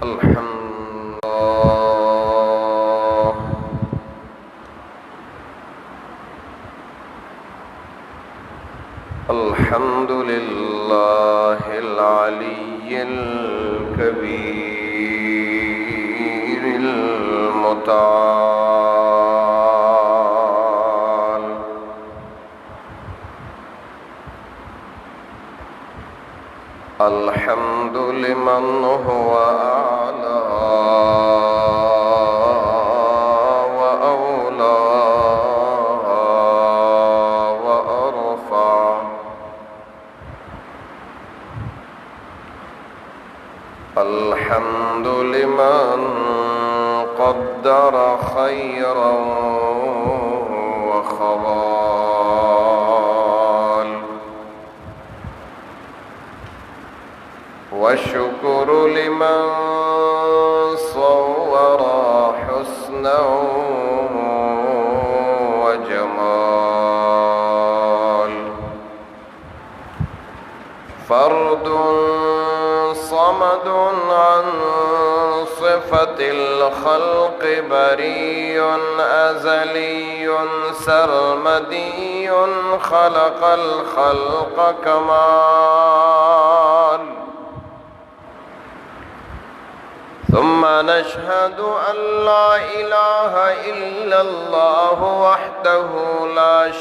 الحمد لله الحمد لله العلي الكبير المتعال الحمد لمن هو أعلى وأولى وأرفع الحمد لمن قدر خيرا وخوال والشكر لمن صور حسنا وجمال فرد صمد عن صفة الخلق بريء أزلي سرمدي خلق الخلق كمال ثم نشهد أن لا إله إلا الله وحده لا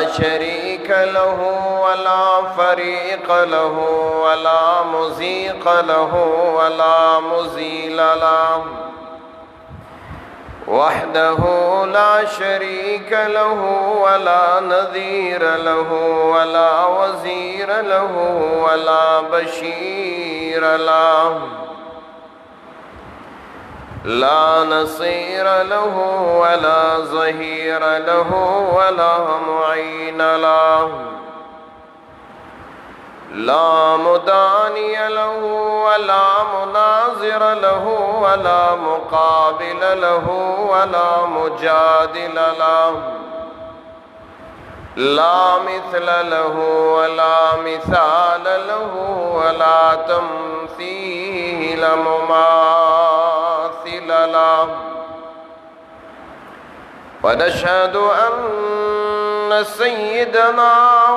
شريك له ولا فريق له ولا مزيق له ولا مزيل له وحده لا شريك له ولا نذير له ولا وزير له ولا بشير له لا نصير له ولا ظهير له ولا معين له لا مداني له ولا مناظر له ولا مقابل له ولا مجادل له لا مثل له ولا مثال له ولا تمثيل مماثل له ونشهد أن سيدنا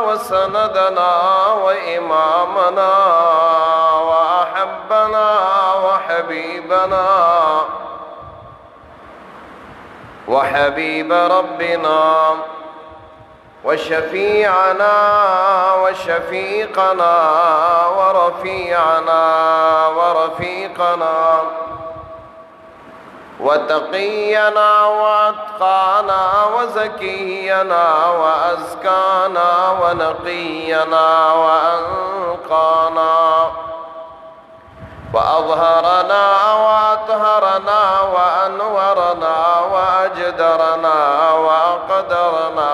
وسندنا وإمامنا وأحبنا وحبيب ربنا وشفيعنا وشفيقنا ورفيقنا وتقينا واتقانا وزكينا وأزكانا ونقينا وأنقانا وأظهرنا وأطهرنا وأنورنا وأجدرنا وأقدرنا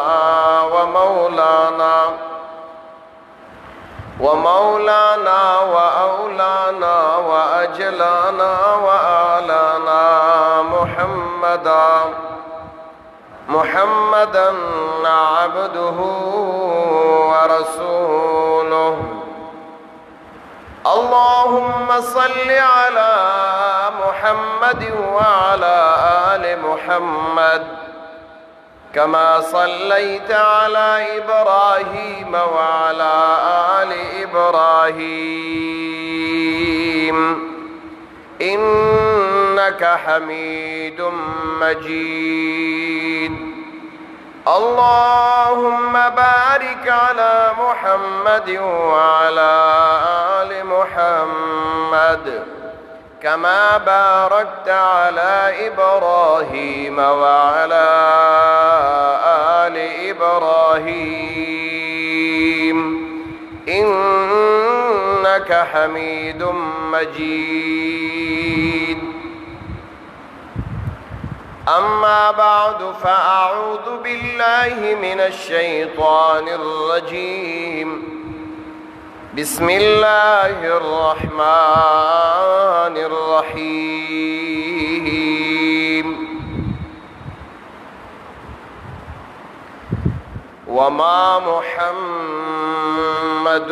ومولانا وأولانا وأجلانا وآلانا محمدا عبده ورسوله اللهم صل على محمد وعلى آل محمد كما صليت على إبراهيم وعلى آل إبراهيم إنك حميد مجيد اللهم بارك على محمد وعلى آل محمد كما باركت على إبراهيم وعلى آل إبراهيم إنك حميد مجيد أما بعد فأعوذ بالله من الشيطان الرجيم بسم الله الرحمن الرحيم وما محمد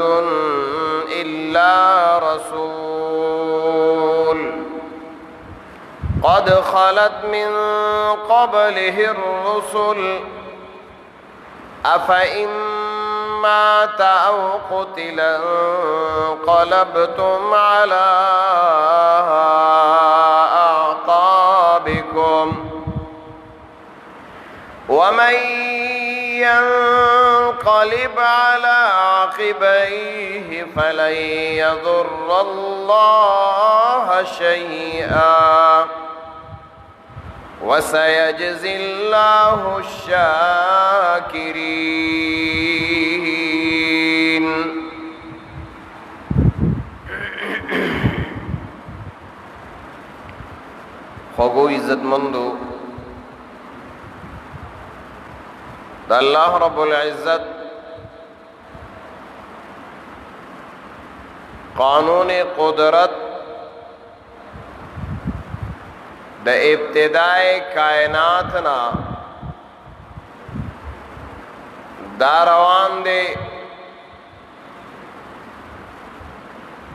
إلا إلا رسول قد خلت من قبله الرسل أفإن مات أو قتل انقلبتم على أعقابكم ومن ينقلب على عقبيه فلن يضر الله شيئا وسيجزي الله الشاكرين. خوگو عزت مندو دا اللہ رب العزت قانون قدرت دا ابتداء کائناتنا دا روان دے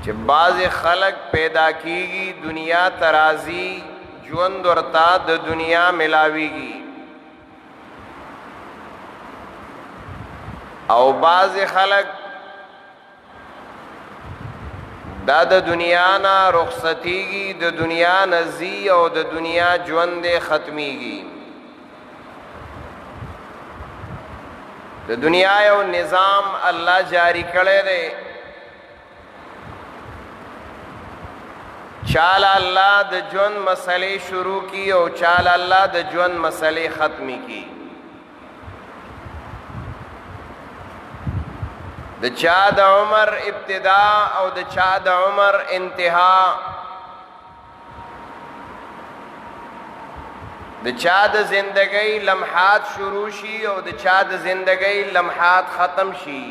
چھ بعض خلق پیدا کیگی دنیا ترازی جوند ورتا دا دنیا ملاویگی او بعض خلق دا د دنیا نا رخصتیگی د دنیا نزی او د دنیا ژوند ختمیگی د دنیا یو نظام الله جاری کړی دی چال الله د ژوند مسئلے شروع کی او چال الله د ژوند مسئلے ختمی کی د چا د عمر ابتدا او د چا د عمر انتہا د چا د زندگی لمحات شروع شي او د چا د زندگی لمحات ختم شي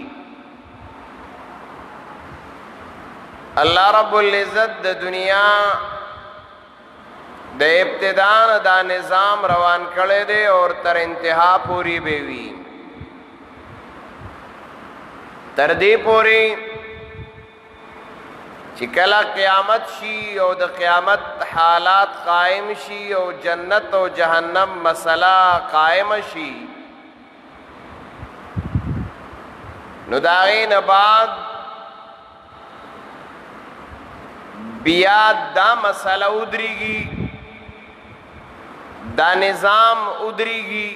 اللہ رب العزت د دنیا د ابتدا دا نظام روان کړی دی اور تر انتہا پوری بیوی تر دې پوری چې کله قیامت شي او د قیامت حالات قائم شي او جنت او جهنم مسئلہ قائم شي نو داغین بعد بیا دا مسئلہ ادریگی دا نظام ادریگی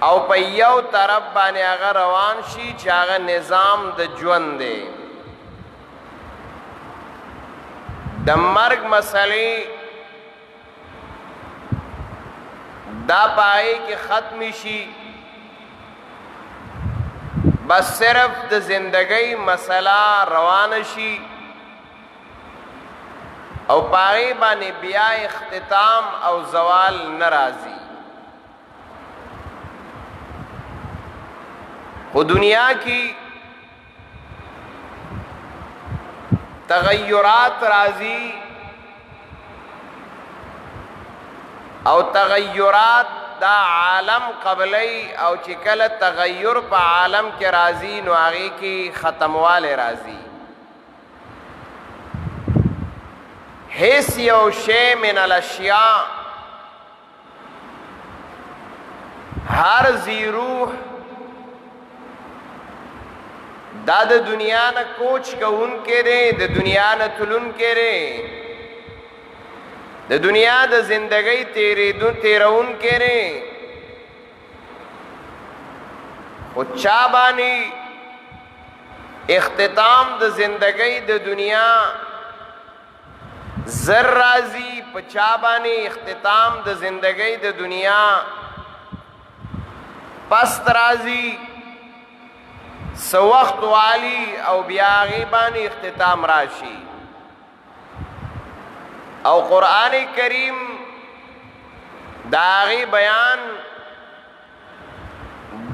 او په یو طرف باندې هغه روان شي چې هغه نظام د ژوند دی د مرګ مسئلې دا پای کې ختم شي بس صرف د زندګۍ مسئله روان شي او پای باندې بیا اختتام او زوال ناراضي وہ دنیا کی تغیرات راضی او تغیرات دا عالم قبلی او چکل تغیر پا عالم کے راضی نواغی کی ختموال راضی حیث یو شے من الاشیاء ہر ذی روح دا د دنیا نه کوچ کون کړي د دنیا نه تلون کړي د دنیا د زندګۍ تیرون کړي او چا باندې اختتام د زندګۍ د دنیا زر راضی په چا باندې اختتام د زندګۍ د دنیا پست راضی سو وقت والی او بیا غیبانی اختتام راشی او قرآن کریم داغی بیان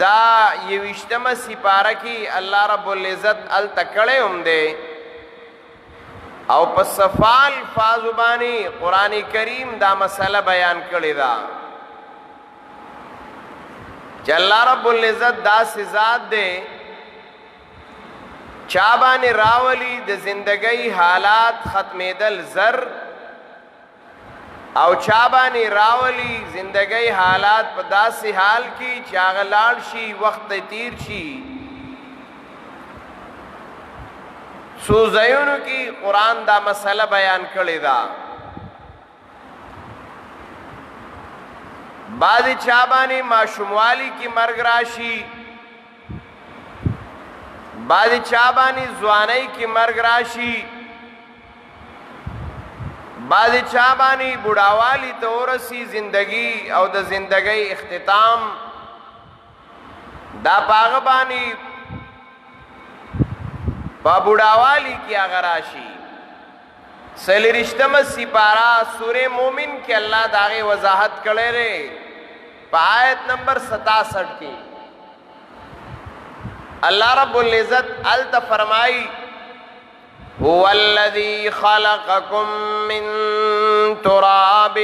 دا یوشتم سپارہ کی اللہ رب العزت التکڑے ہم دے او پس صفال فازبانی قرآن کریم دا مسئلہ بیان کردے دا کہ اللہ رب العزت دا سزاد دے چا باندې راولي د زندګۍ حالات ختمېدل زر او چا باندې راولي زندګۍ حالات په داسې حال کې چې هغه لاړ شي وخت تیر شي څو ځایونو کې قرآن دا مسله بیان کړې ده بعد چا باندې ماشوموالی کې مرګ راشي بعد چا باندې ځوانۍ کې مرګ راشي بعد چا باندې بوډاوالی ته ورسي زندگی او د زندګۍ اختتام دا پاغه باندې په بوډاوالی کې هغه راشي څلېرشتمه سپاره سورې مومن کې الله داغه وضاحت کړی دی په آیت نمبر 67 کې اللہ رب العزت الت فرمائی هو الذی خلقکم من تراب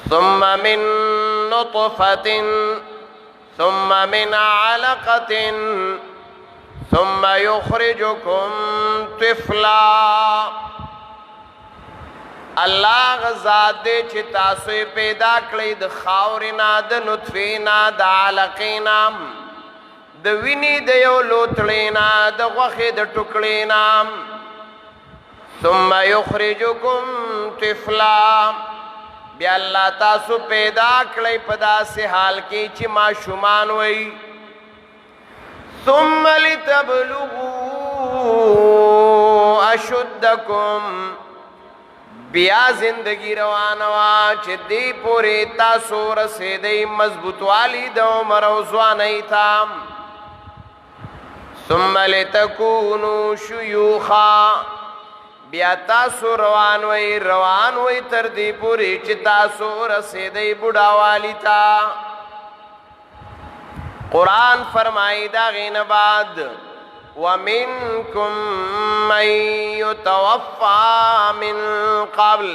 ثم من نطفة ثم من علقة ثم يخرجكم طفلا الله غزاد دې چې تاسو پیدا کړی د خاورینا د نطفینا د علقینا د ویني د یو لوتلینا د غوخې د ټوکلینا ثم یخرجکم طفلا بیا الله تاسو پیدا کړی په داسې حال کې چې ماشومان وئ ثم لتبلغوا اشدکم بیا زندگی روانوا چې دی پوری تاسو رسیدئ مضبوطوالی د عمر او ځوانۍ ته ثم لتکونوا شیوخا بیا تاسو روان وئ تر دی پوری چې تاسو رسیدئ بوډاوالی ته قرآن فرمائی دا غین بعد وَمِنْكُمْ مَنْ يُتَوَفَّى مِنْ قَبْلِ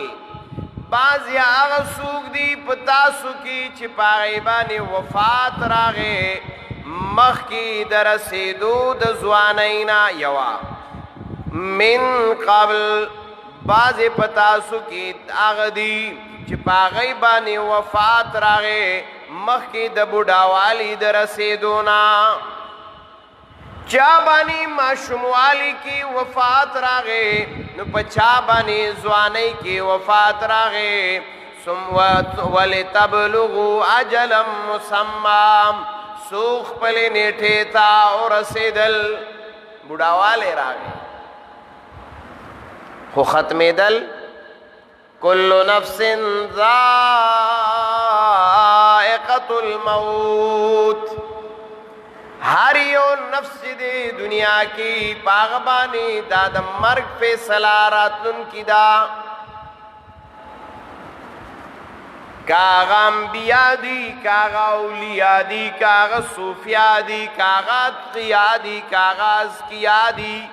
بعضی آغا سوک دی پتاسو کی چپاغی بانی وفات راغے مخ کی درسیدو دزوانینا یوا من قبل بعضی پتاسو کی آغا دی چپاغی بانی وفات راغے مخ کی دبوڈاوالی درسیدونا چا بانی ماشوموالی کی وفات راغے نو پچا بانی زوانی کی وفات راغے وَلِتَبْلُغُوا أَجَلًا مُسَمًّى سوخ پلی نیٹھے تا اور رسیدل بڑاوالے راغے خو ختمی دل کل نفس ذائقة الموت ہر یو نفس دے دنیا کی پاغبانی داد مرگ فیصلہ راتن کی دا کاغا انبیاء دی کاغا اولیاء دی کاغا صوفیاء دی کاغا اتقیاء دی کاغا ازکیاء دی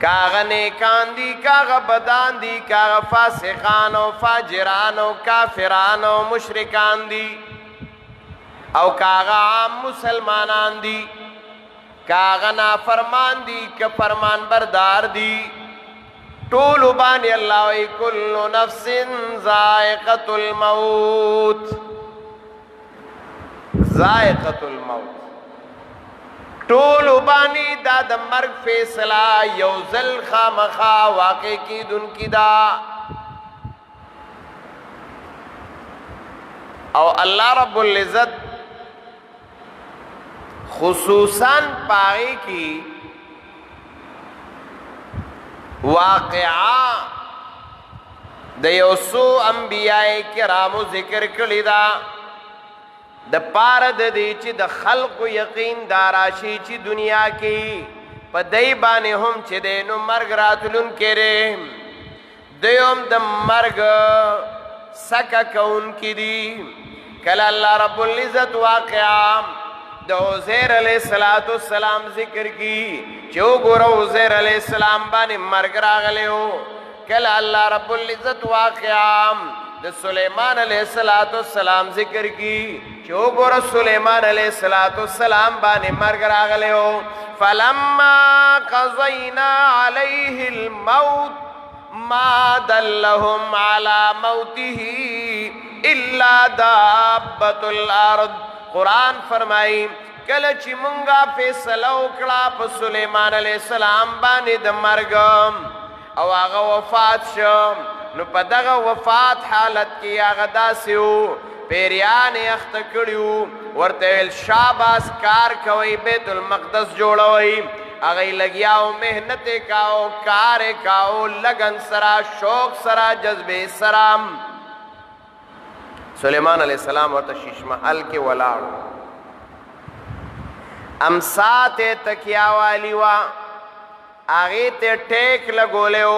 کاغا نیکان دی کاغا بدان دی کاغا فاسقان و فاجران و کافران و مشرکان دی او کاغا عام مسلمانان دی کاغا نافرمان دی که فرمان بردار دی طول بانی اللہ وی کل نفس ذائقت الموت ذائقت الموت طول بانی دا دا مرگ فیصلہ یوزل خامخا واقع کی دن کی دا او اللہ رب العزت خصوصاً پاگی کی واقعہ د یوسو انبیاء کرامو ذکر کړی دا د پاره د دې چې د خلق یقین داراشي چې دنیا کې په دای باندې هم چې د نو مرګ راتلون کړي دیوم د مرګ سکه کون کې دي کله الله رب العزت واقعا د عزیر علیہ السلام ذکر کی چو گورو عزیر علیہ السلام باندې مرګ راغلیو کله الله رب العزت واقعا د سلیمان علیہ السلام ذکر کی چو ګور سلیمان علیہ السلام باندې مرګ راغلو فلما قضینا علیه الموت ما دلهم على موته الا دابة الارض قرآن فرمائی کله چې مونږه فیصله وکړه په سلیمان علیہ السلام باندې د مرګ او هغه وفات شو نو په دغه وفات حالت کې هغه داسې و پیریان یې اخته کړي وو ورته ویل شاباس کار کوئ بیت المقدس جوړوئ هغه یې لګیا و محنت یې کاو کار یې کاو لګن سره شوق سره جذبې سره سلیمان علیہ السلام ورته شیش محل کې ولاړو امسا ته تکیا والی وا آغی ته ٹیک لگولیو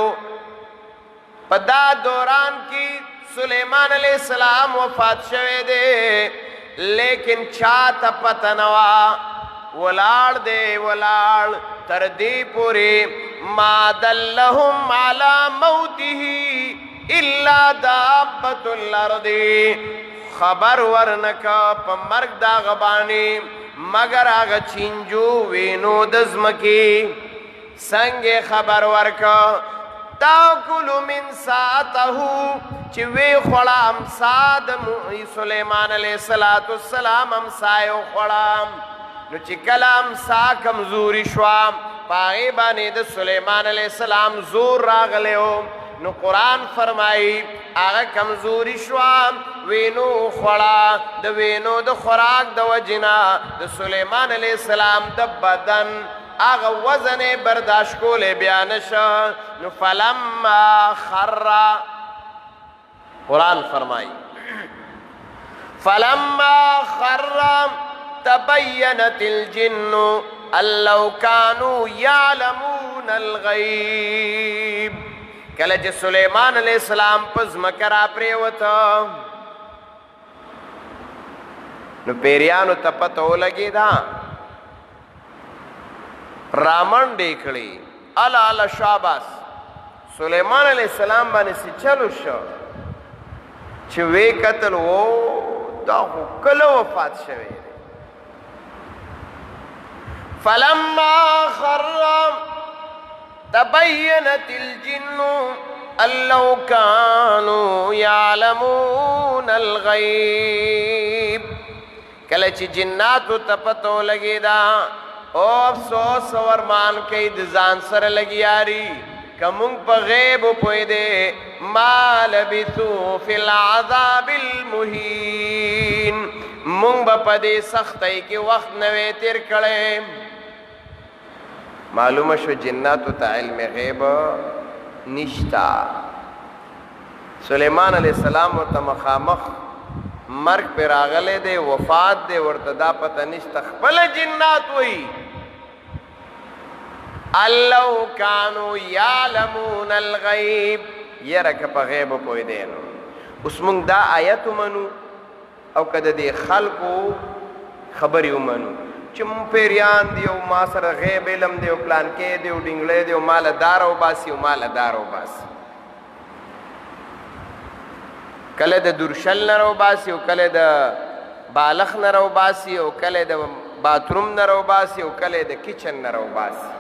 پدا دوران کی سلیمان علیہ السلام وفات شوے دے لیکن چاہتا پتنوا ولاړ دے ولاړ تردی پوری ما دلہم علی موته الا دابت الارض خبر ورنکا پا مرگ دا غبانی مگر آغا چینجو وینو دزمکی سنگ خبر ورکا تاکلو من ساتہو چوی خوڑا امساد سلیمان علیہ السلام امسایو خوڑا نو چی کلام سا کمزوری شوام پاغیبانی د سلیمان علیہ السلام زور راغلیو نو قرآن فرمائی آغا کمزوری شوام وینو خوڑا د وینو د خوراک د وجنا د سلیمان علیہ السلام د بدن آغا وزن برداشت کو لے بیانشا نو فلما خر قرآن فرمائی فلما خر تبینت الجن اللو کانو یعلمون الغیب کلچ سلیمان علیہ السلام پز مکرہ پریوتا نو پیریانو تپتو لگی دا رامن دیکھلی الا شاباس سلیمان علیہ السلام باندې سی چلو شو چې وی قتل وو دا کله وفات شوی فلما خر تبینت الجن اللو كانوا يعلمون الغیب کله چې جناتو تپتو لګی دا او افسوس ورمان کئی دزان سر لگیاری کمونگ پا غیب پوئی دے ما لبثو فی العذاب المہین مونگ با پا دے سختی کی وقت نوے تیر کڑے معلوم شو جناتو تا علم غیب نشتا سلیمان علیہ السلام ورطا مخامخ مرگ پر آغلے دے وفات دے ورطا پتا نشتا خپل جنات ہوئی اللو کانو یعلمون الغیب یہ رکھ پا غیب پوئی دینو اس منگ دا آیتو منو او کد دے خلقو خبریو منو چم پیریان دیو ما سر غیب علم دیو پلان کے دیو ڈنگلے دیو مال دارو باسی و مال دارو باسی کله د درشل نرو باسی او کله د بالغ نرو باسی او کله د باتروم نرو باسی او کله د کچن نرو باسی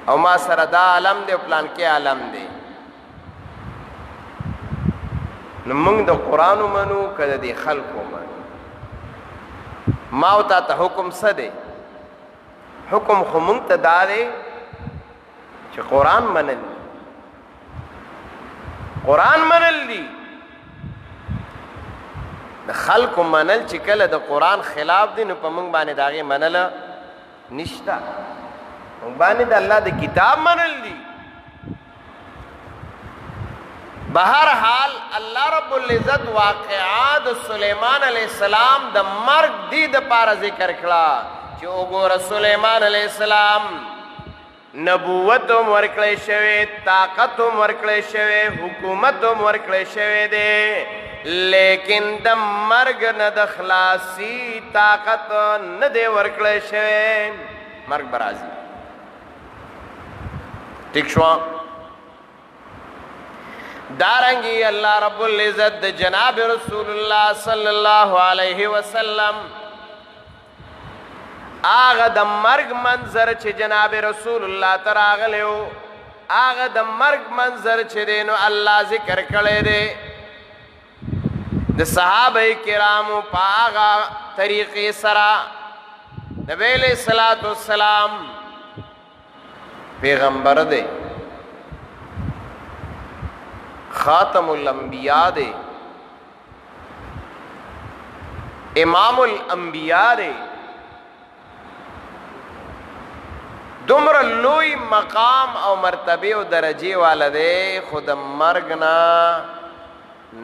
او ما سره دا عالم دی او پلان کې عالم دی نو موږ د قرآن منو کله د خلقو منو ما او تا ته حکم څه دی حکم خو موږ ته دا دی چې قرآن منل قرآن منل دی د خلق منل چې کله د قرآن خلاف دی نو په موږ باندې داغه منل نشتا موږ باندې د الله د کتاب منل دی بہر حال اللہ رب العزت واقعات سلیمان علیہ السلام د مرگ دی د پارا ذکر کړه چې وګوره سلیمان علیہ السلام نبوت ورکړی شوی طاقت ورکړی شوی حکومت ورکړی شوی دی لیکن د مرګ نه د خلاصي طاقت نه دی ورکړی شوی مرګ برازي ٹھیک شو دارنگی اللہ رب العزت د جناب رسول اللہ صلی اللہ علیہ وسلم آغا د مرگ منظر چھ جناب رسول اللہ تراغلیو آغا د مرگ منظر چھ دینو اللہ ذکر کڑے دے د صحابہ کرامو پا آغا طریقی سرا نبی علیہ السلام پیغمبر دے خاتم الانبیاء دے امام الانبیاء دے دمر لوی مقام او مرتبه او درجه والا دے خود مرگنا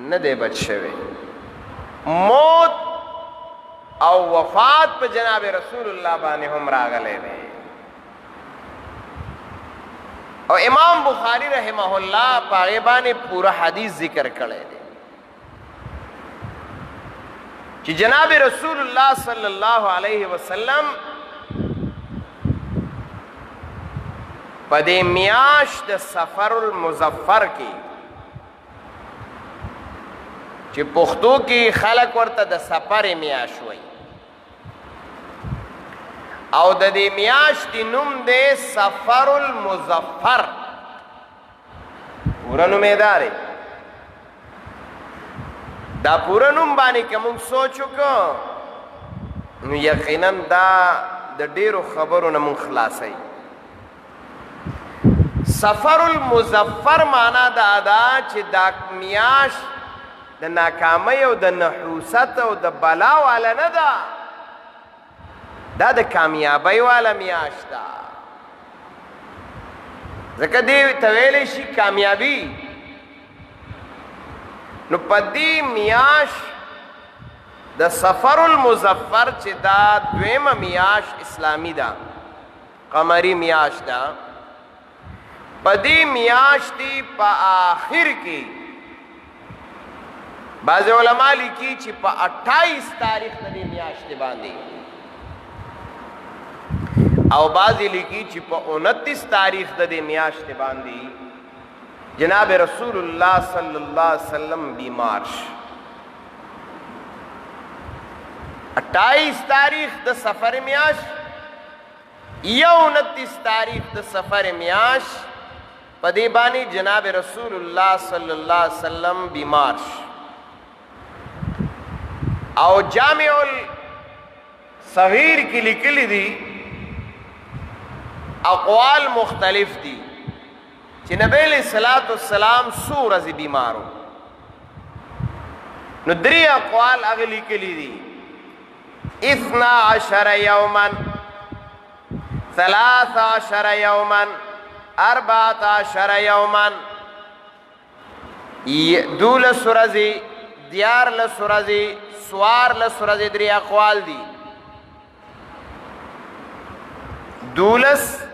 ندے بچ شوے موت او وفات پہ جناب رسول اللہ بانے ہم راغلے دے اور امام بخاری رحمہ اللہ پاغیبانے پورا حدیث ذکر کرے دے کہ جناب رسول اللہ صلی اللہ علیہ وسلم پدے میاش د سفر المظفر کی چی پختو کی خلق ورطا د سفر میاش ہوئی او د دې میاشت نوم دے سفر المظفر پورا نوم ادارے دا پورا نوم بانی که مونږ سوچو که نو یقینا دا د ډیرو خبرو نه مونږ خلاصوي سفر المظفر معنا دا دا چې دا میاشت د ناکامۍ او د نحوست او د بلا والا نه ده دا د کامیابی والا میاشت ده ځکه دې ته ویلی شي کامیابي نو په دې میاشت د سفر المظفر چې دا دویمه میاشت اسلامي ده قمري میاشت ده په دې میاشتې په آخر کې بعض علما لیکي چې په 28 تاریخ د دې میاشتې باندې او بعضی لیکي چې په 29 تاریخ د دې میاشتې باندې جناب رسول الله صلی الله علیه وسلم بیمار شو 28 تاریخ د سفر میاشت یا 29 تاریخ د سفر میاشت په دې باندې جناب رسول الله صلی الله علیه وسلم بیمار شو او جامع الصغیر کی لیکلی دی اقوال مختلف دی چې نبی علیہ السلام څو ورځې بیمار و نو درې اقوال هغه لیکلي دي 12 یوما 13 یوما 14 یوما 12 ورځې 14 ورځې 14 ورځې درې اقوال دي 12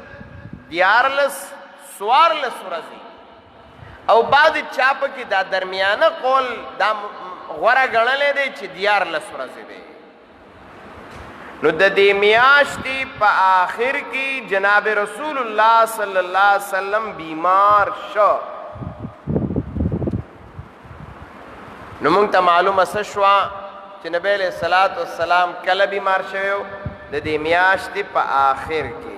14 ورځې او بعد چاپ کې دا درمیانه قول دا غوړه غړلې دی چې 14 ورځې دی نو د دې میاشتې په آخر کې جناب رسول الله صلی الله علیه وسلم بیمار شو نو موږ ته معلومه څه شوه چې نبی علیہ السلام کله بیمار شوی و د دې میاشتې په آخر کې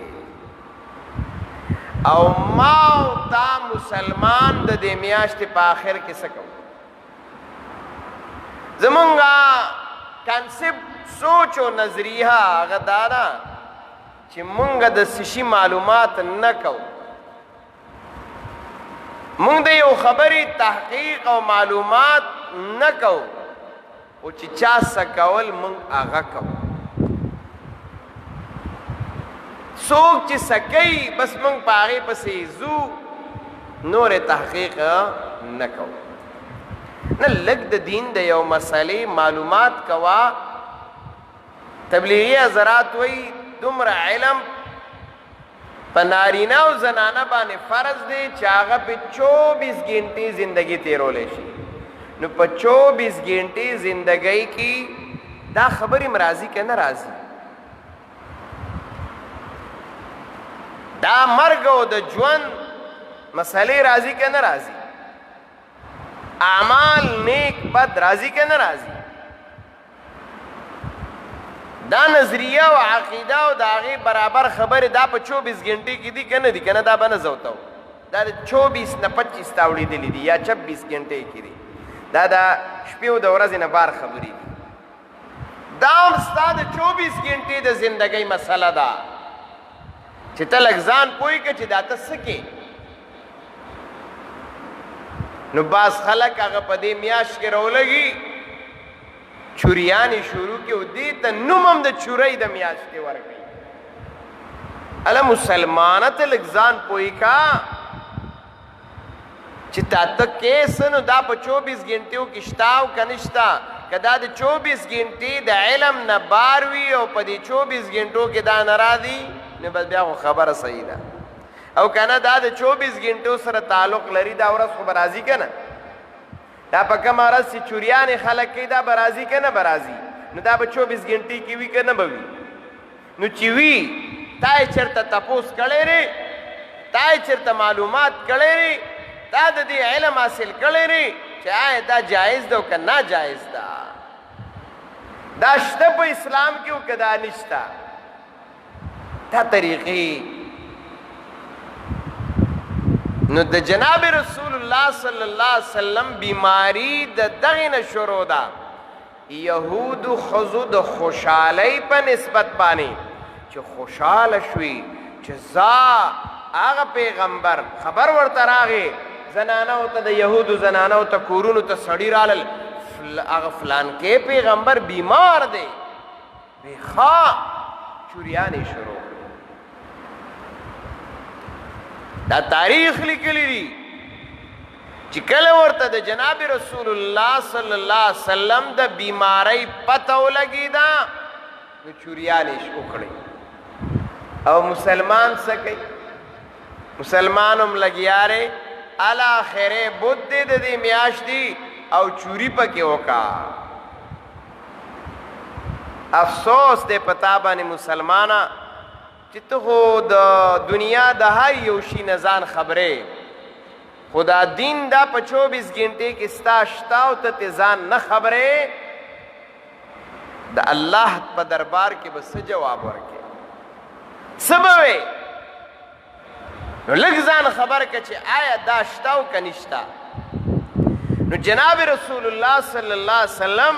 او ما او تا مسلمان د دې میاشتې په آخر کې څه کوو زمونږ کنسپټ سوچ او نظریه هغه دا ده چې مونږ د څه شي معلومات نه کوو مونږ د یو خبرې تحقیق او معلومات نه کوو او چې چا څه کول مونږ هغه کوو څوک چې څه کوي بس مونږ په هغې پسې ځو نور تحقیق نه کوو نه لږ د دین د یو مسئلې معلومات کوا تبلیغی حضرات وی دومره علم په نارینه او زنانه باندې فرض دی چې هغه په 24 غنټې زندگی تیرولی شي نو په 24 غنټې زندگی کې دا خبرې مرازي که نه راځي دا مرګ او د ژوند مسئلې راځي که نه راځي اعمال نیک بد راضی که نه راضی دا نظریه او عقیده او د هغې برابر خبرې دا په 24 غنټې کې دي که نه دي که نه دا به نه زوته دا د 24 نه 25 ته اوړېدلي دي یا 26 غنټې کې دي دا د شپې او د ورځې نه بار خبرې دي دا هم ستا د 24 غنټې د زندګۍ مسله ده چې ته لږ ځان پوه کړه چې دا ته څه کې نو بعض خلک هغه په دې میاشت کې راولګي چوریانې شروع کړي او دې ته نوم هم د چورۍ د میاشتې ورکوي اله مسلمانه ته لږ ځان پوه کا چې تا ته کیس نو دا په 24 غنټو کې شته او که نشته که دا د 24 غنټې د علم نه بار وي او په دې 24 غنټو کې دا نه راځي نو بس بیا خو خبره صحیح ده او که نه دا د 24 غنټو سره تعلق لري دا ورځ خو به راځي که نه دا په کومه ورځ چې چوریانې خلک کوي دا به راځي که نه به راځي نو دا به 24 غنټې کې وي که نه به وي نو چې وي تا یې چېرته تپوس کړی دی تا یې چېرته معلومات کړی دی تا د دې علم حاصل کړی دی چې آیا دا جایز ده او که ناجایز ده دا شته په اسلام کې او که دا نشته دا طریقې نو د جناب رسول الله صلی الله علیه وسلم بیماری د دغې نه شروع ده یهودو ښځو د خوشحالۍ په نسبت باندې چې خوشحاله شوي چې زه هغه پیغمبر خبر ورته راغی زنانو ته د یهودو زنانو ته کورونو ته سړي رالل هغه فلانکې پیغمبر بیمار دی وی ښه چوریانې شروع دا تاریخ لیکلی دي چې کله ورته د جناب رسول الله صلی الله علیه وسلم د بیماری پته ولګېده نو چوریانې وکړې او مسلمان څه کوي مسلمان هم لګیا دی الاخرې بد دی د دې میاشتې او چوری پکې وکړه افسوس دی په تا باندې مسلمانه چې ته خو د دنیا د هر یو شي نه ځان خبرې خو دا دین دا په 24 غنټې کې ستا شته او ته ترې ځان نه خبرې د الله په دربار کې به څه جواب ورکړې څه به وې نو لږ ځان خبر کړه چې آیا دا شته او که نشته نو جناب رسول الله صلی الله علیه وسلم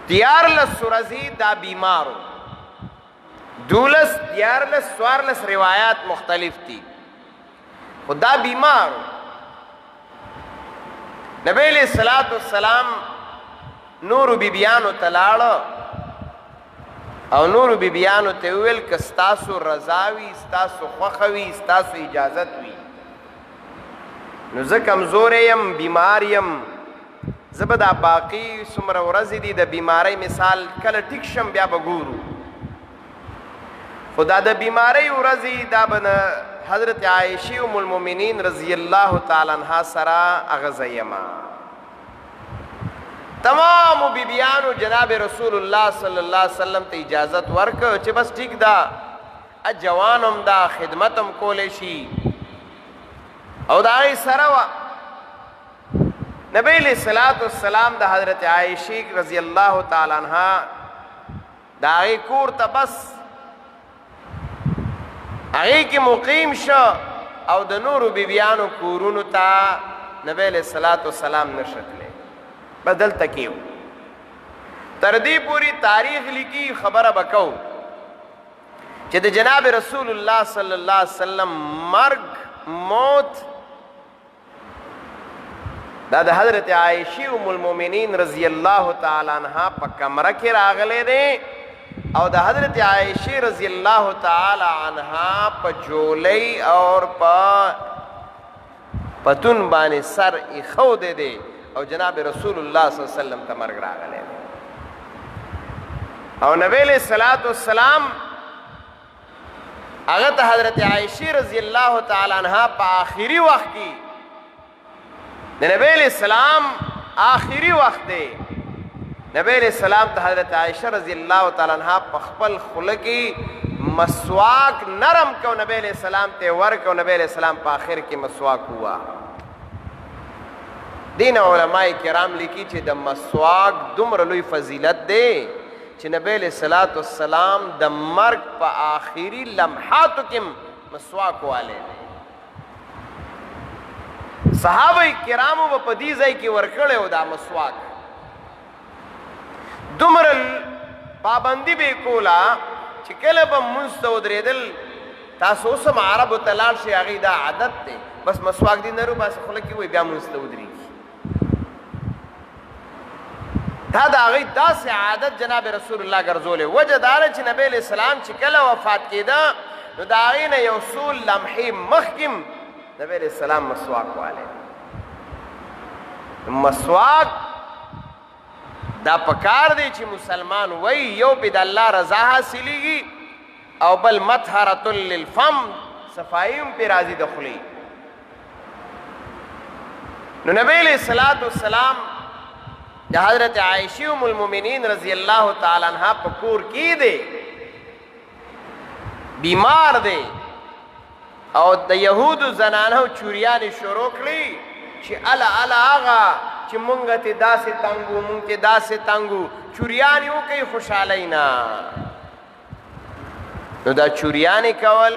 14 ورځې دا بیمارو 12 14 روایات مختلف تھی خدا بیمار نبی علیہ الصلوۃ والسلام نور بیبیانو تلاړو او نور بیبیانو ته ویل که ستاسو رضاوي ستاسو خوښوي ستاسو اجازت وي نو زه کمزور یم بیمار یم زه به دا باقي څومره ورځې دي د بیمارۍ مثال کله ټیک شم بیا به ګورو خدا د بیماری ورځې دا به حضرت عائشې ام المؤمنین رضی الله تعالی عنها سره اغزیما تمام بیبیانو جناب رسول الله صلی الله علیه وسلم ته اجازت ورکړ چې بس ټیک دا جوانم دا خدمتم کولی شي او دا غي سره وا نبی علیہ الصلوۃ والسلام د حضرت عائشې رضی الله تعالی عنها دا غي کور ته بس هغې کې مقیم شو او د نورو بیبیانو کورونو ته نبی علیہ الصلوۃ والسلام نشتلی بدل تکیو تر دې پوری تاریخ لیکي خبره بکو چې د جناب رسول الله صلی الله علیه وسلم مرگ موت دا د حضرت عائشہ ام المؤمنین رضی الله تعالی عنها په کمره کې راغلی دی او د حضرت عائشہ رضی الله تعالی عنها په جولۍ اور په پتون باندې سر ایښو دی او جناب رسول الله صلی الله علیه وسلم ته مرګ راغلی دی او نبی علیہ الصلوۃ والسلام هغه ته حضرت عائشہ رضی الله تعالی عنها په آخري وخت کې د نبی علیہ السلام آخري وخت دی نبی علیہ السلام ته حضرت عائشہ رضی الله تعالی عنها په خپل خوله کې مسواک نرم کو نبی علیہ السلام ته ورکو نبی علیہ السلام په آخر کې مسواک ہوا دین علماء کرام لیکي چې د مسواک دومره لوی فضیلت دی چې نبی علیہ الصلوۃ والسلام د مرګ په آخري لمحاتو کې مسواک والے دی. صحابه کرامو په دې ځای کې ورکړی و دا مسواک. دومره پابندي به کولا چې کله به مونځ ته ودرېدل تاسو اوس هم عربو ته لاړ شئ هغې دا عادت دی بس مسواک دې نه روباسي خوله کې وایي بیا مونځ ته ودرېږي. دا د هغې داسې عادت جناب رسول الله ګرځولی. وجه دا ده چې نبی علیه السلام چې کله وفات کېده نو د هغې نه یو څو لمحې مخکې نبی علیہ السلام مسواک والے. مسواک دا پکار دی چې مسلمان وی یو پی د الله رضا حاصلیږي او بل مطهرة للفم صفائیم پی راضی دخلی. نو نبی علیہ السلام د حضرت عائشہ ام المؤمنین رضی اللہ تعالی عنہ پکور کی دے بیمار دے او د یهودو زنانو چوریانې شروع کړي چې الا هغه چې مونږ ته داسې تنګو مونږ ته داسې تنګو چوریانې وکړي خوشحالۍ نه. نو دا چوریانې کول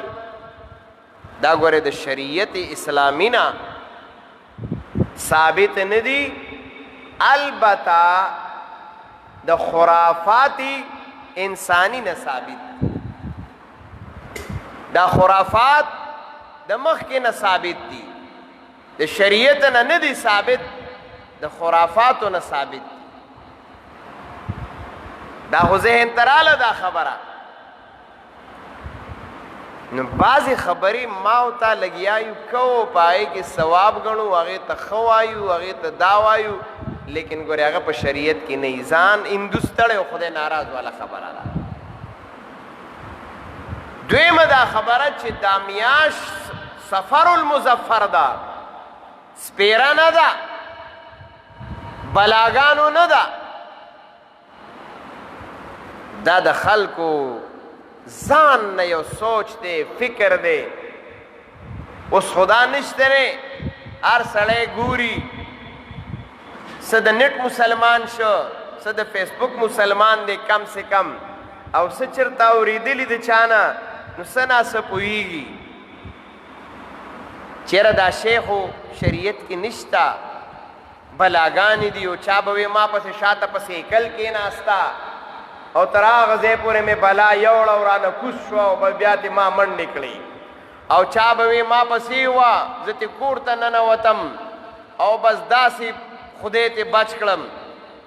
دا ګوره د شریعت اسلامی نه ثابت نه دي. البته د خرافاتی انسانی نه ثابت. دا خرافات د مخکې نه ثابت دي د شریعت نه نه دي ثابت د خرافاتو نه ثابت دي. دا خو ذهن ته راله دا خبره. نو بعضې خبرې ما او تا لګیا یو کوو په هغې کې ثواب ګڼو هغې ته ښه وایو هغې ته دا وایو لیکن ګورې هغه په شریعت کې نه وي. ځان هندوس تړی او خدای ناراض والا خبره ده. دویمه دا خبره چې دا میاشت سفر المظفر ده سپیره نه ده بلاګانو نه ده. دا د خلکو ځان نه یو سوچ دی فکر دی. اوس خدا نشته دی هر سړی ګوري څه د نیټ مسلمان شو څه د فیسبوک مسلمان دی کم سے کم او څه چېرته اورېدلي د چا نه نو څه ناڅه پوهېږي چیرې دا شی خو شریعت کې نشته بلاګانې دي او چا به وي ما پسې شاته پسې هیکل کېناسته او تر هغه ځای پورې مې بلا یوړه او رانه کوز شوه او بیا تې ما منډې کړې او چا به وي ما پسې وه زه تې کور ته ننوتم او بس داسې خدای تې بچ کړم.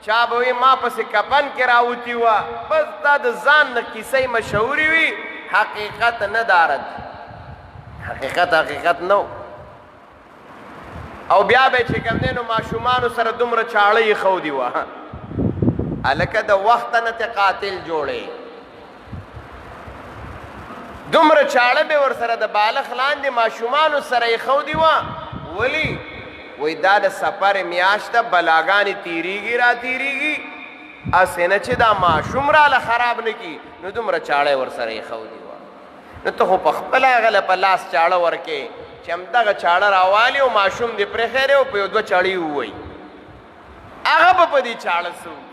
چا به وي ما پسې کپن کې راوتي وه بس دا د ځان نه کیسې مشهورې وي حقیقت نه دارد حقیقت نه او بیا به چې کوم دی نو ماشومانو سره دومره چاړه یې ښودي وه هلکه د وخته نه ته قاتل جوړې دومره چاړه به ورسره د بالغ لاندې ماشومانو سره یې ښودي وه. ولي وایي دا د سفر میاشت ده بلاګانې تېرېږي را تېرېږي هسې نه چې دا ماشوم راله خراب نه کړي نو دومره چاړه یې ورسره یې ښودي وه. نو ته خو پخپله هغه په لاس چاړه ورکې چې همدغه چاړه راوالي او ماشوم دې پرېښی دی او په یو دوه چاړې ووایي هغه به په دې چاړه څه وکړي.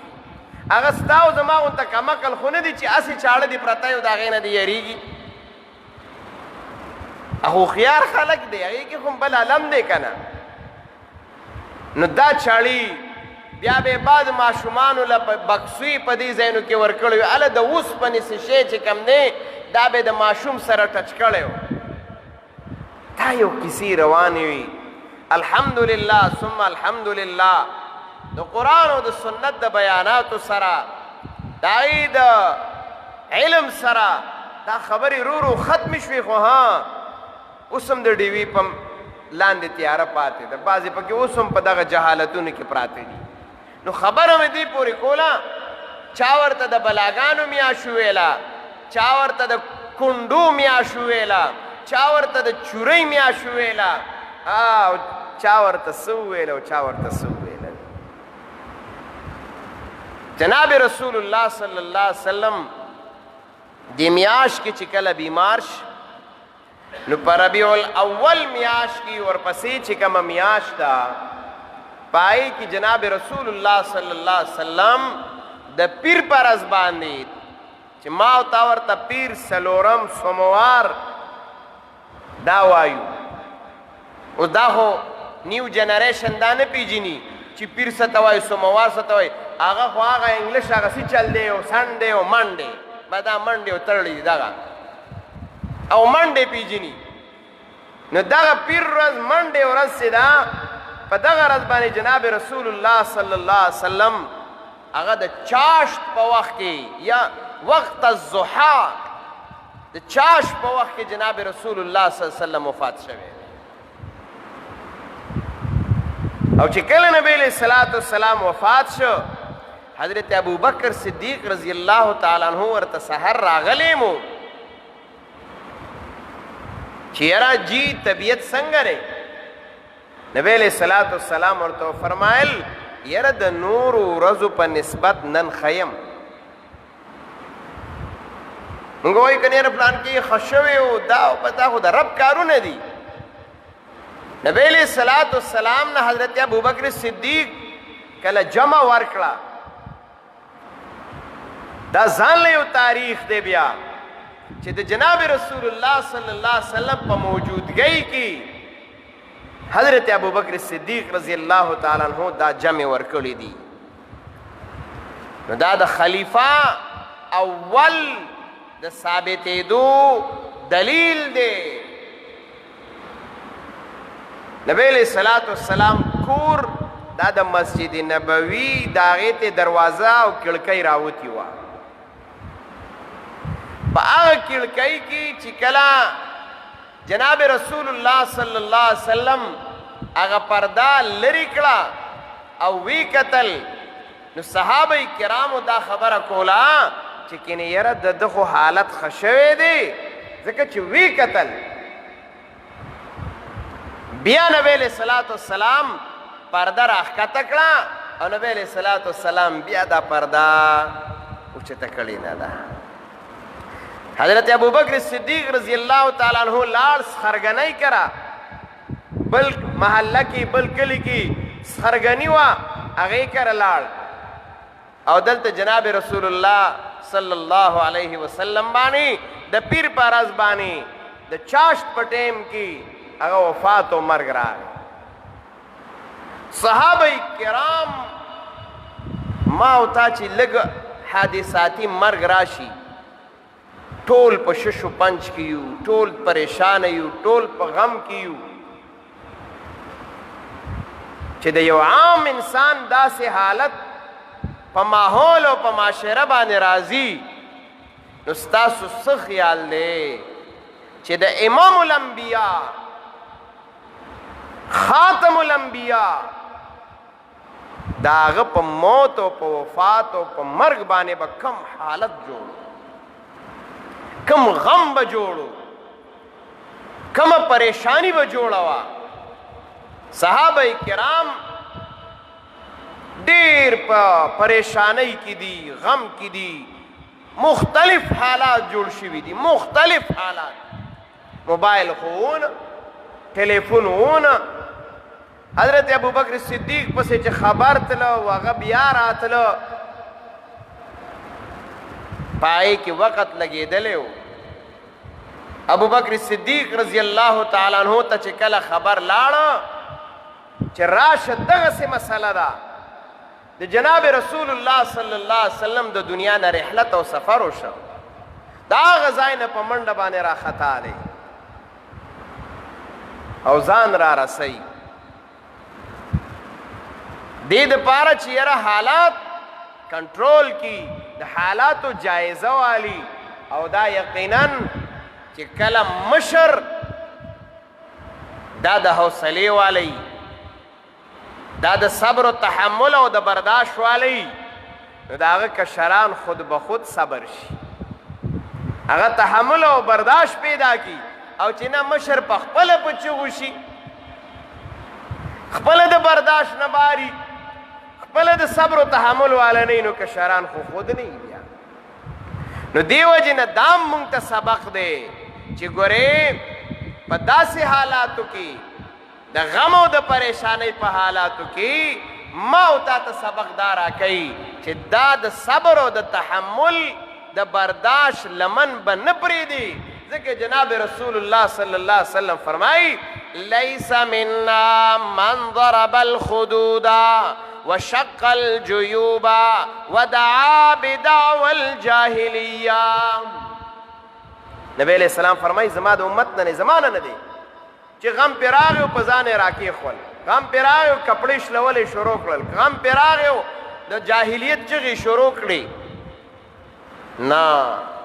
هغه ستا او زما غونته کمعقل خو نه دي چې هسې چاړه دې پرته یو د هغې نه دې یېرېږي. هوښیار خلک دی هغې کې خو بل علم دی که نه. نو دا چاړې بیا به بعد ماشومانو له بکسوی په دې ځایونو کې ورکړی وي هله د اوسپنې څه شی چې کوم دی دا به د ماشوم سره ټچ کړی و. دا یو کیسې روانې وي. الحمدلله ثم الحمدلله د قرآن او د سنت د بیاناتو سره د هغې د علم سره دا خبرې رو رو ختمې شوې خو ها اوس هم د ډیوي په لاندې تیاره پاتې ده بعضې پکې اوس هم په دغه جهالتونو کې پراته دي. نو خبره مې دې پورې کوله چا ورته د بلاګانو میاشو ویله چا ورته د کونډو میاشو ویله چا ورته د چورۍ میاشو ویله او چا ورته څه وویله او چا ورته څه وویله. جناب رسول الله صلی الله علیه وسلم دې میاشت کې چې کله بیمار شي نو په ربیع الاول میاشت کې ورپسې چې کومه میاشت ده پای کی جناب رسول الله صلی الله علیه وسلم د پیر پر از باندې چې ما او تا ورته پیر سلورم سوموار دا وایو. اوس دا خو نیو جنریشن دا نه پیژني چې پیر څه ته وایي سوموار څه ته وایي. هغه خو هغه انګلیش هغه څه چل دی او سنډې او منډې ما دا منډې او تړلې دي دغه او منډې پیژني. نو دغه پیر ورځ منډې ورځ چې ده په دغه ورځ باندې جناب رسول الله صلی الله علیه وسلم هغه د چاشت په وخت کې یا وقت الضحا د چاشت په وخت کې جناب رسول الله صلی الله علیه وسلم وفات شوی. او چې کله نبی علیہ الصلوۃ والسلام وفات شو حضرت ابوبکر صدیق رضی الله تعالی عنہ ورته سحر راغلی مو چې یاره جی طبیعت څنګه دی. نبی علیہ الصلوۃ والسلام ورته فرمایل یاره د نور ورځو په نسبت نن خیم. موږ وایو که نه پلان کې خشوي او دا او پتا خو د رب کارونه دي. نبی علیہ الصلوۃ والسلام نه حضرت ابوبکر صدیق کله جمع ورکړه دا ځان له یو تاریخ دی بیا چې د جناب رسول الله صلی الله علیه وسلم په موجودګۍ کې حضرت ابوبکر صدیق رضی الله تعالی عنہ دا جمع ورکړي دي. نو دا د خلیفہ اول د ثابتېدو دلیل دی. نبی علیہ الصلوۃ والسلام کور دا د مسجد نبوي د هغې ته دروازه او کړکۍ راوتې وه. په هغه کړکۍ کې چې کله جناب رسول الله صلی الله علیه وسلم هغه پرده لرې کړه او وی کتل نو صحابه کرامو دا خبره کوله چې کنه یاره د ده خو حالت ښه شوی دی ځکه چې وی کتل. بیا نبی علیہ الصلوۃ والسلام پرده راښکته کړه او نبی علیہ الصلوۃ والسلام بیا دا پرده اوچته کړې نه ده. حضرت ابوبکر صدیق رضی اللہ تعالی عنہ لاړ سخرګنۍ کرا بل محله کې بل کلی کې سخرګنی وا هغه کر لاړ او دلته جناب رسول الله صلی الله علیه وسلم باندې د پیر پاراز باندې د چاشت پټیم کې هغه وفات او مرګ راغی. صحابه کرام ما او تا چې لږ حادثاتي مرګ راشي ټول په ششو پنج کې یو ټول پریشان یو ټول په غم کې یو چې د یو عام انسان داسې حالت په ماحول او په معاشره باندې راځي نو ستاسو څه خیال دی چې د امام الانبیاء خاتم الانبیاء دا هغه په موت او په وفات او په مرګ باندې به کم حالت جوړ کم غم به جوړو کم پریشانی به جوړوا. صحابه کرام ډیر په پریشانی کې دي غم کې دي مختلف حالات جوړ شوي دي مختلف حالات موبایل خون ټلیفون ونه حضرت ابوبکر صدیق پسې چې خبر تله هغه بیا راتله پای کې وخت لګېدلی و. ابوبکر صدیق رضی الله تعالی عنہ ته چې کله خبر لاړه چې راشه دغسې مسله ده د جناب رسول الله صلی الله علیه وسلم د دنیا نه رحلت او سفر وشو د هغه ځای نه په منډه باندې راخطا دی او ځان را رسوي دې دپاره چې یاره حالات کنټرول کی د حالاتو جایزه والی او دا یقینا چې کله مشر دا د حوصلې والی دا د صبر و تحمل او د برداشت والی نو د هغه کشران خود به خود صبر شي هغه تحمل او برداشت پیدا کی او چې نه مشر په خپله په چغو شي خپله د برداشت نه باری خپله د صبر و تحمل والا نه نو کشران خو خود نه بیا نو دی وجې نه دام مونږ ته سبق دی چې ګورې په داسې حالاتو کې د غم او د پریشانی په حالاتو کې ما او تا ته سبق دا راکوي چې دا د صبر او د تحمل د برداشت لمن به نه پرېږدي. ځکه جناب رسول الله صلی الله علیه وسلم فرمایي لیس منا من ضرب الخدود وشق الجیوب ودعا بدعوى الجاهلیه. نبی علیہ السلام فرمایي زما د امت نه زمانه نه دی چې غم پې راغی او په ځان یې راکېښول، غم پې راغی او کپړې شلولې شروع کړل، غم پې راغی او د جاهلیت چغې شروع کړې. نه،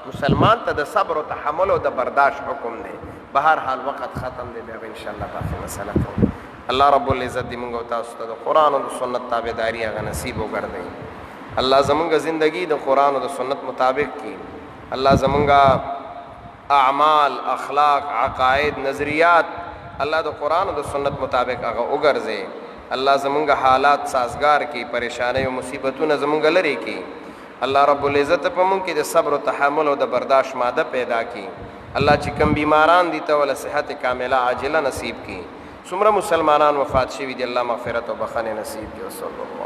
مسلمان ته د صبر و تحمل او د برداشت حکم دی. به هر حال وقت ختم دی، بیا به انشاءالله باقي مسله کوو. الله رب العزت دې موږ او تاسو ته د قرآن او د سنت تابعداري هغه نصیب وګرځوي. الله زمونږ زندگی د قرآن او د سنت مطابق کړي. الله زمونږ اعمال، اخلاق، عقاید، نظریات الله د قرآن او د سنت مطابق هغه وګرځي. الله زمونږ حالات سازگار کی، پریشانی او مصیبتونه زمونږ لري کی. الله رب العزت په مونږ کې د صبر او تحمل او د برداشت ماده پیدا کی. الله چې کوم بیماران دي ته ول صحت کامله عاجله نصیب کی. څومره مسلمانان وفات شوي دي الله مغفرت او بخښنه نصیب کړي. صلی الله